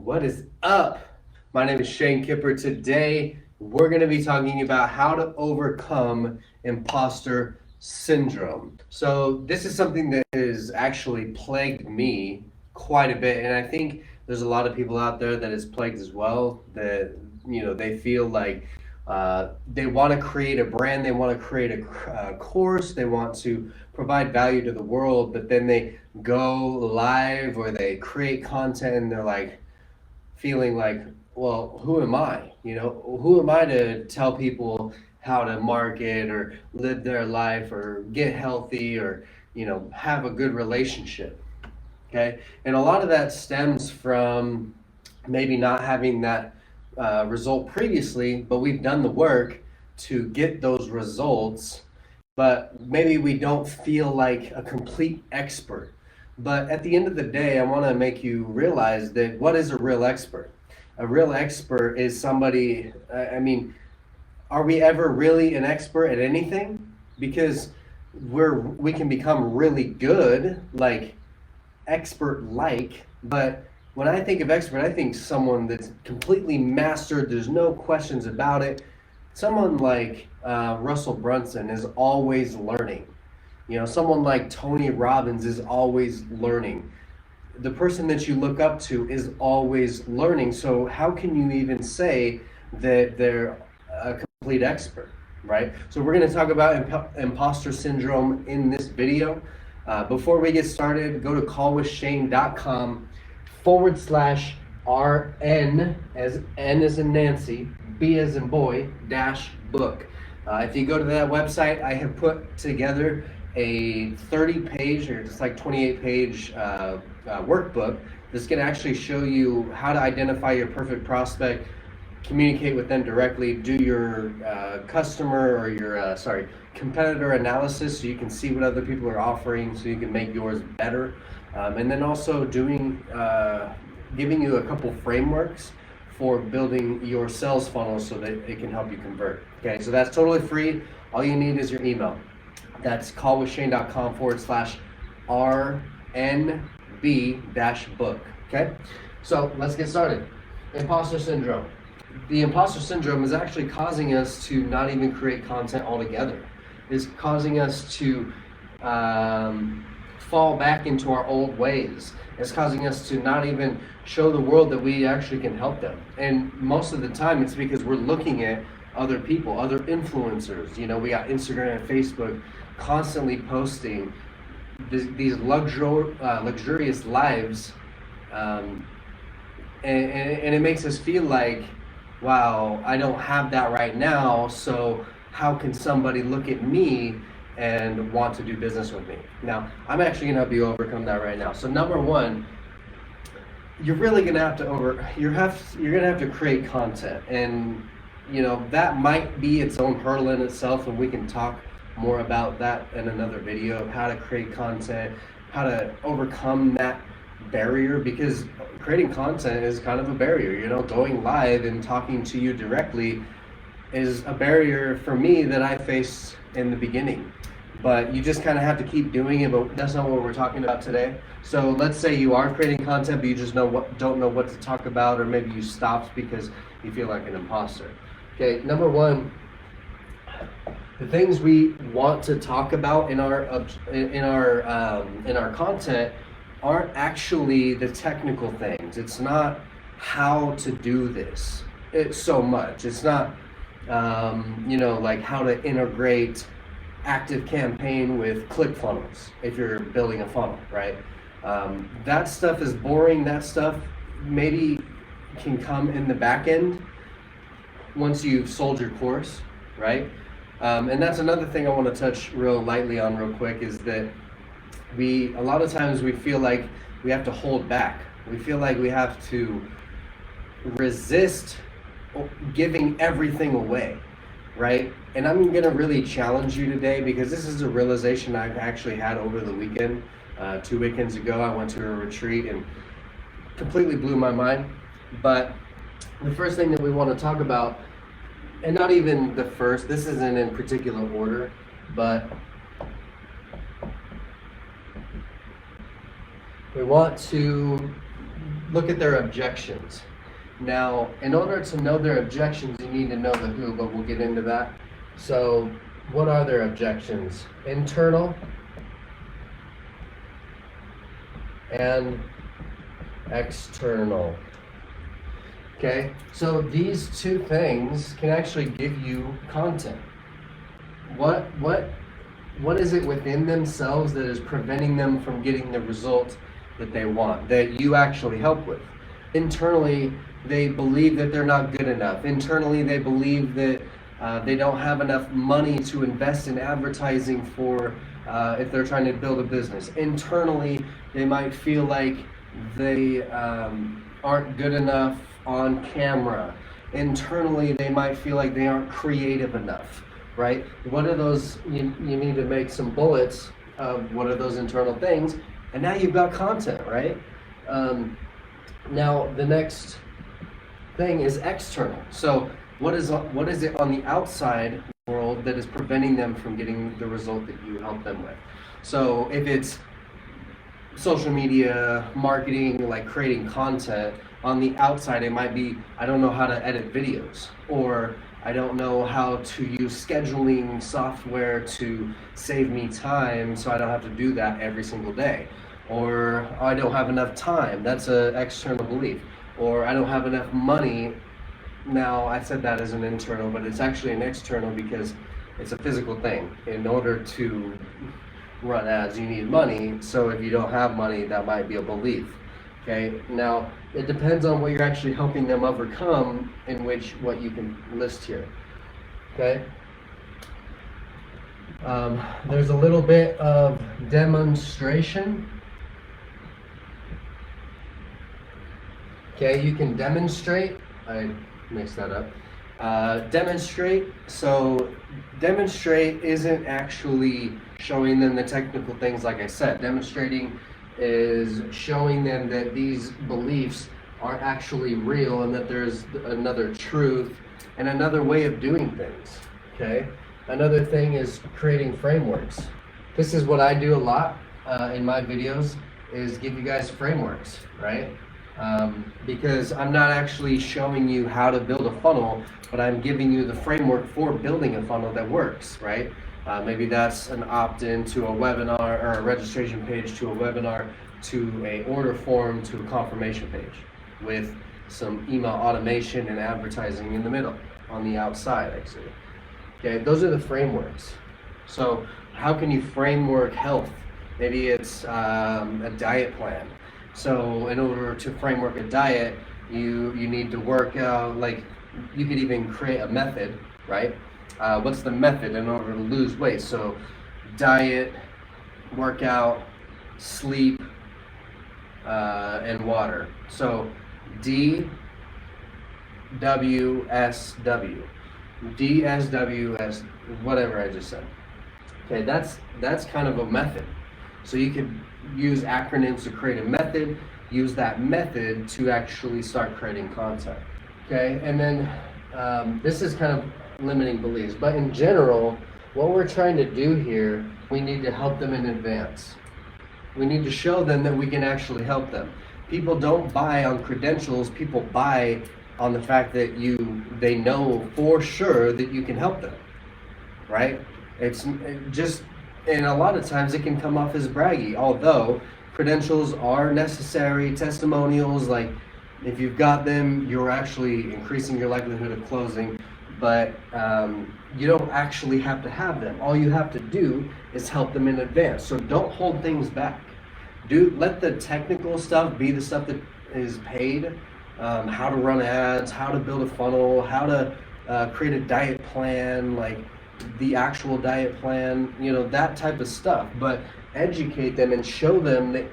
What is up? My name is Shane Kipper. Today, we're going to be talking about how to overcome imposter syndrome. So, this is something that has actually plagued me quite a bit, and I think there's a lot of people out there that is plagued as well. That they feel like they want to create a brand, they want to create a course, they want to provide value to the world, but then they go live or they create content and they're like feeling like, well, who am I? Who am I to tell people how to market or live their life or get healthy or, have a good relationship? Okay. And a lot of that stems from maybe not having that result previously, but we've done the work to get those results, but maybe we don't feel like a complete expert. But at the end of the day, I want to make you realize that what is a real expert? A real expert is somebody, are we ever really an expert at anything? Because we can become really good, like expert like, but when I think of expert, I think someone that's completely mastered, there's no questions about it. Someone like Russell Brunson is always learning. Someone like Tony Robbins is always learning. The person that you look up to is always learning. So how can you even say that they're a complete expert, right? So we're going to talk about imposter syndrome in this video. Before we get started, go to callwithshane.com/RN, as N as in Nancy, B as in boy, dash book. If you go to that website, I have put together a 30-page or just like 28-page workbook that's going to actually show you how to identify your perfect prospect, communicate with them directly, do your customer or your competitor analysis so you can see what other people are offering so you can make yours better, and then also giving you a couple frameworks for building your sales funnel so that it can help you convert. Okay, so that's totally free. All you need is your email. That's callwithshane.com/RNB-book. Okay, so let's get started. Imposter syndrome. The imposter syndrome is actually causing us to not even create content altogether. It's causing us to fall back into our old ways. It's causing us to not even show the world that we actually can help them. And most of the time it's because we're looking at other people, other influencers. We got Instagram and Facebook constantly posting these luxurious lives, and it makes us feel like, wow, I don't have that right now, so how can somebody look at me and want to do business with me? Now, I'm actually going to help you overcome that right now. So number one, you're really going to have to you're going to have to create content, and that might be its own hurdle in itself, and we can talk more about that in another video of how to create content, how to overcome that barrier, because creating content is kind of a barrier. Going live and talking to you directly is a barrier for me that I faced in the beginning, but you just kind of have to keep doing it. But that's not what we're talking about today. So let's say you are creating content but you just don't know what to talk about, or maybe you stopped because you feel like an imposter. Okay, number one, the things we want to talk about in our content aren't actually the technical things. It's not how to do this. It's so much. It's not like how to integrate ActiveCampaign with ClickFunnels if you're building a funnel, right? That stuff is boring. That stuff maybe can come in the back end once you've sold your course, right? And that's another thing I want to touch real lightly on real quick, is that a lot of times we feel like we have to hold back. We feel like we have to resist giving everything away, right? And I'm going to really challenge you today, because this is a realization I've actually had over the weekend. 2 weekends ago, I went to a retreat and completely blew my mind. But the first thing that we want to talk about, and not even the first, this isn't in particular order, but we want to look at their objections. Now, in order to know their objections, you need to know the who, but we'll get into that. So, what are their objections? Internal and external. Okay, so these two things can actually give you content. What is it within themselves that is preventing them from getting the result that they want, that you actually help with? Internally, they believe that they're not good enough. Internally, they believe that they don't have enough money to invest in advertising for if they're trying to build a business. Internally, they might feel like they aren't good enough on camera. Internally, they might feel like they aren't creative enough, right? What are those? You need to make some bullets of what are those internal things, and now you've got content, right? Now the next thing is external. So what is it on the outside world that is preventing them from getting the result that you help them with? So if it's social media marketing, like creating content, on the outside it might be, I don't know how to edit videos, or I don't know how to use scheduling software to save me time so I don't have to do that every single day, or I don't have enough time. That's an external belief. Or I don't have enough money. Now, I said that as an internal, but it's actually an external because it's a physical thing. In order to run ads, you need money. So if you don't have money, that might be a belief. Okay, now it depends on what you're actually helping them overcome, in which what you can list here. Okay, there's a little bit of demonstration. Okay, you can demonstrate. I mixed that up. Demonstrate. So demonstrate isn't actually showing them the technical things like I said. Demonstrating is showing them that these beliefs are actually real and that there's another truth and another way of doing things. Okay. Another thing is creating frameworks. This is what I do a lot in my videos, is give you guys frameworks, right? Because I'm not actually showing you how to build a funnel, but I'm giving you the framework for building a funnel that works, right? Maybe that's an opt-in to a webinar, or a registration page to a webinar, to a order form, to a confirmation page, with some email automation and advertising in the middle, on the outside actually. Okay, those are the frameworks. So how can you framework health? Maybe it's a diet plan. So in order to framework a diet, you need to work out, like you could even create a method, right? What's the method in order to lose weight? So diet, workout, sleep, and water. So DWSW. DSWS, whatever I just said. Okay, that's kind of a method. So you could use acronyms to create a method, use that method to actually start creating content. Okay, and then this is kind of limiting beliefs, but in general, what we're trying to do here, we need to help them in advance. We need to show them that we can actually help them. People don't buy on credentials, people buy on the fact that they know for sure that you can help them, right? It's just, and a lot of times it can come off as braggy, although credentials are necessary, testimonials, like if you've got them, you're actually increasing your likelihood of closing, but you don't actually have to have them. All you have to do is help them in advance. So don't hold things back. Let the technical stuff be the stuff that is paid. How to run ads, how to build a funnel, how to create a diet plan, like the actual diet plan, that type of stuff. But educate them and show them that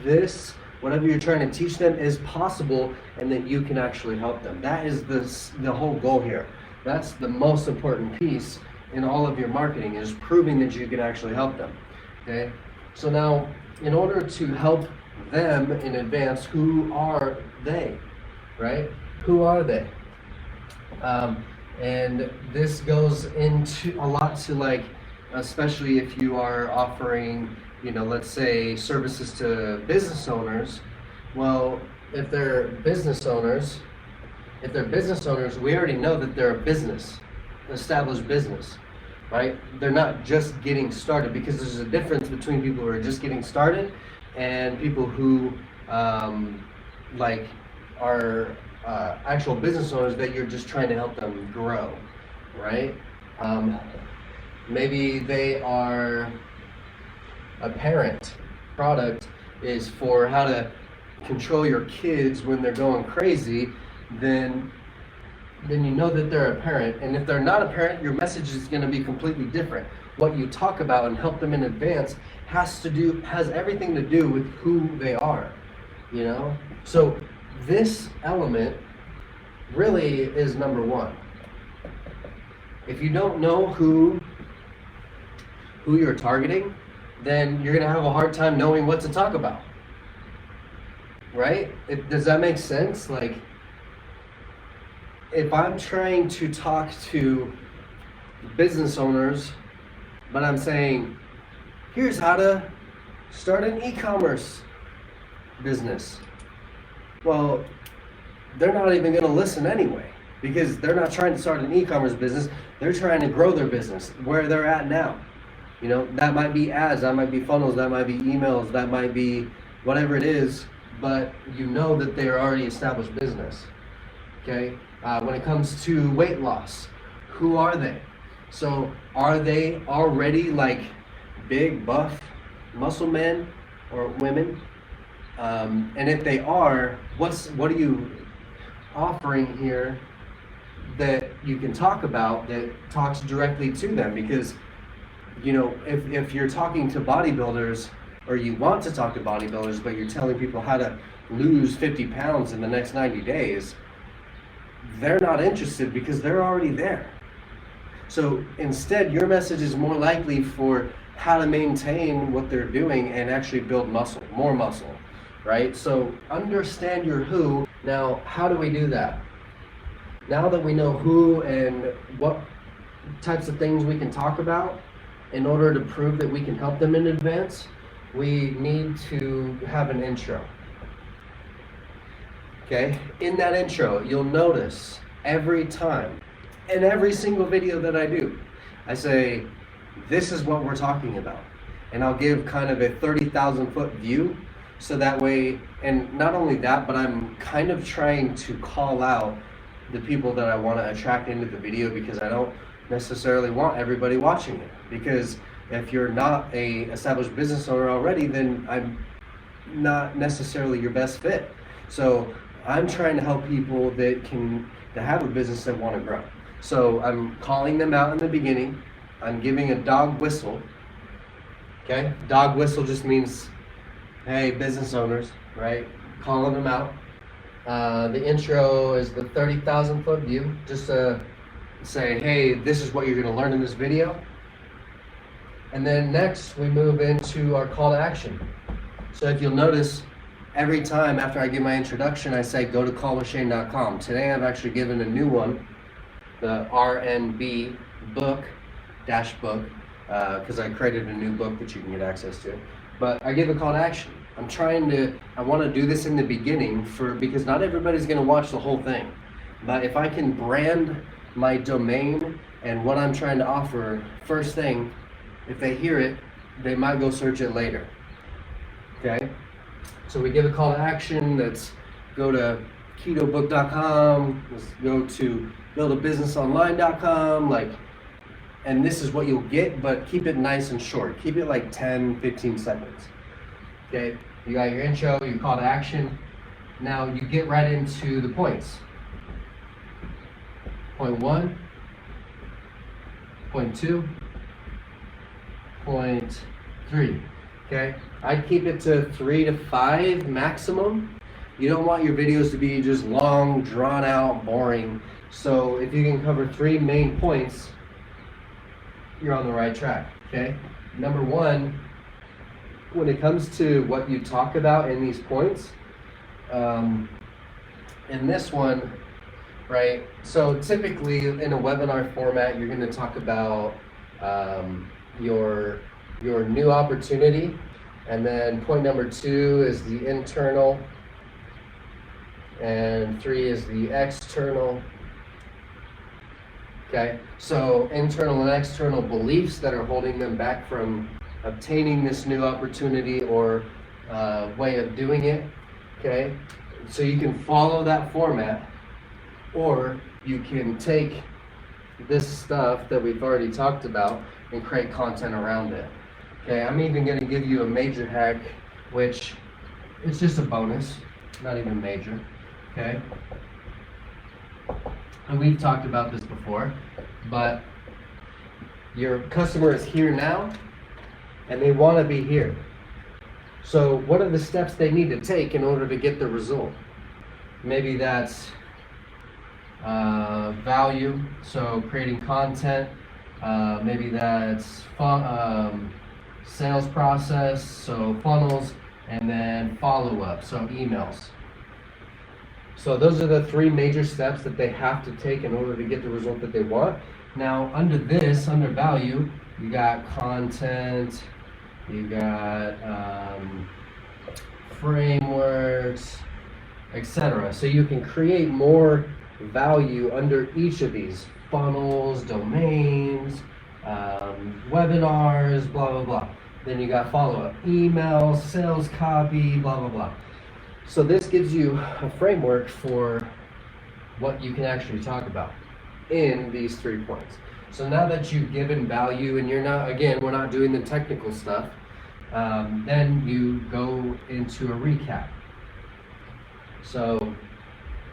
this, whatever you're trying to teach them, is possible and that you can actually help them. That is the whole goal here. That's the most important piece in all of your marketing, is proving that you can actually help them. Okay? So now, in order to help them in advance, who are they, right? Who are they? And this goes into a lot to, like, especially if you are offering, let's say services to business owners. Well, if they're business owners, we already know that they're a business, established business, right? They're not just getting started, because there's a difference between people who are just getting started and people who like are actual business owners that you're just trying to help them grow, right? Maybe they are a parent. Product is for how to control your kids when they're going crazy. Then you know that they're a parent. And if they're not a parent, your message is going to be completely different. What you talk about and help them in advance has everything to do with who they are, you know? So this element really is number one. If you don't know who you're targeting, then you're going to have a hard time knowing what to talk about, right? Does that make sense? Like, if I'm trying to talk to business owners, but I'm saying, here's how to start an e-commerce business. Well, they're not even going to listen anyway, because they're not trying to start an e-commerce business. They're trying to grow their business where they're at now. You know, that might be ads, that might be funnels, that might be emails, that might be whatever it is, but you know that they're already established business, okay? When it comes to weight loss, who are they? So are they already like big, buff, muscle men or women? And if they are, what are you offering here that you can talk about that talks directly to them? Because, you know, if you're talking to bodybuilders, or you want to talk to bodybuilders, but you're telling people how to lose 50 pounds in the next 90 days, they're not interested because they're already there. So instead, your message is more likely for how to maintain what they're doing and actually build muscle, more muscle, right? So understand your who. Now, how do we do that? Now that we know who and what types of things we can talk about, in order to prove that we can help them in advance, we need to have an intro. Okay, in that intro, you'll notice every time, in every single video that I do, I say, this is what we're talking about. And I'll give kind of a 30,000 foot view, so that way, and not only that, but I'm kind of trying to call out the people that I want to attract into the video, because I don't necessarily want everybody watching it. Because if you're not a established business owner already, then I'm not necessarily your best fit. So I'm trying to help people that have a business that want to grow. So I'm calling them out in the beginning. I'm giving a dog whistle. Okay, dog whistle just means, hey, business owners, right? Calling them out. The intro is the 30,000 foot view, just to say, hey, this is what you're going to learn in this video. And then next we move into our call to action. So if you'll notice, every time after I give my introduction, I say go to callwithshane.com. Today I've actually given a new one, the RNB book, because I created a new book that you can get access to. But I give a call to action. I want to do this in the beginning because not everybody's going to watch the whole thing. But if I can brand my domain and what I'm trying to offer first thing, if they hear it, they might go search it later. Okay? So we give a call to action. That's go to ketobook.com, let's go to buildabusinessonline.com, and this is what you'll get, but keep it nice and short. Keep it like 10, 15 seconds. Okay, you got your intro, your call to action. Now you get right into the points. Point 1, point 2, point 3. Okay, I'd keep it to 3 to 5 maximum. You don't want your videos to be just long, drawn out, boring. So if you can cover 3 main points, you're on the right track. Okay, number 1, when it comes to what you talk about in these points, in this one, right? So typically in a webinar format, you're going to talk about your new opportunity, and then point number 2 is the internal and 3 is the external. Okay, so internal and external beliefs that are holding them back from obtaining this new opportunity or way of doing it. Okay, so you can follow that format, or you can take this stuff that we've already talked about and create content around it. Okay, I'm even going to give you a major hack, which it's just a bonus, not even major. Okay, and we've talked about this before, but your customer is here now and they want to be here. So what are the steps they need to take in order to get the result? Maybe that's value, so creating content. Maybe that's sales process, so funnels, and then follow-up, so emails. So those are the 3 major steps that they have to take in order to get the result that they want. Now under value, you got content, you got frameworks, etc. So you can create more value under each of these: funnels, domains, webinars, blah blah blah. Then you got follow-up, email, sales copy, blah blah blah. So this gives you a framework for what you can actually talk about in these 3 points. So now that you've given value, and you're not, again, we're not doing the technical stuff, then you go into a recap. So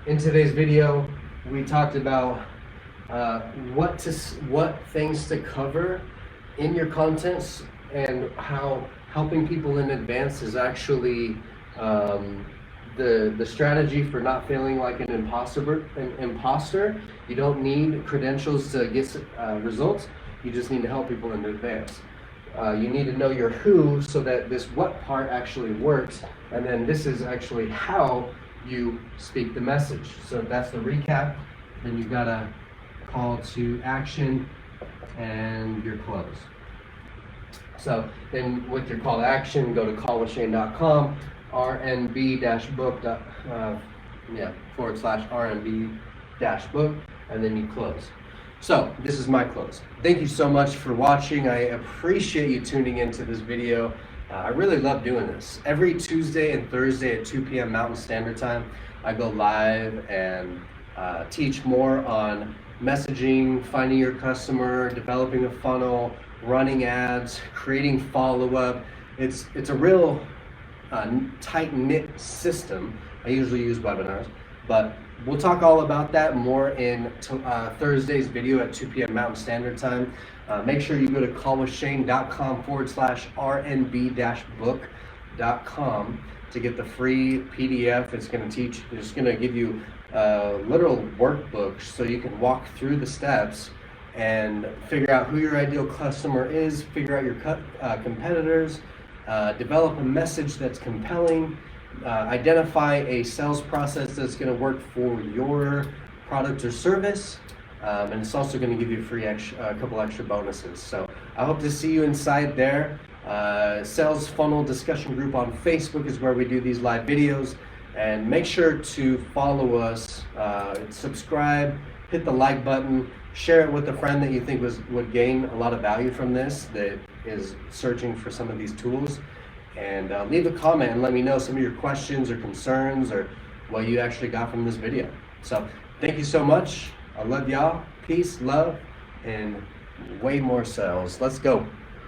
in today's video, we talked about what things to cover in your contents, and how helping people in advance is actually the strategy for not feeling like an imposter. You don't need credentials to get results. You just need to help people in advance. You need to know your who, so that this what part actually works, and then this is actually how you speak the message. So that's the recap. Then you've got a call to action and your close. So then with your call to action, go to callwithshane.com, rnb-book, /rnb-book, and then you close. So this is my close. Thank you so much for watching. I appreciate you tuning into this video. I really love doing this. Every Tuesday and Thursday at 2 p.m. Mountain Standard Time, I go live and teach more on messaging, finding your customer, developing a funnel, running ads, creating follow-up. It's a real tight-knit system. I usually use webinars, but we'll talk all about that more in Thursday's video at 2 p.m. Mountain Standard Time. Make sure you go to callwithshane.com /rnb-book.com to get the free PDF. It's going to give you literal workbooks so you can walk through the steps and figure out who your ideal customer is, figure out your competitors, develop a message that's compelling, identify a sales process that's going to work for your product or service, and it's also going to give you a couple extra bonuses. So I hope to see you inside there. Sales Funnel Discussion Group on Facebook is where we do these live videos, and make sure to follow us, subscribe, hit the like button, share it with a friend that you think would gain a lot of value from this, that is searching for some of these tools, and leave a comment and let me know some of your questions or concerns or what you actually got from this video. So thank you so much. I love y'all. Peace, love, and way more sales. Let's go.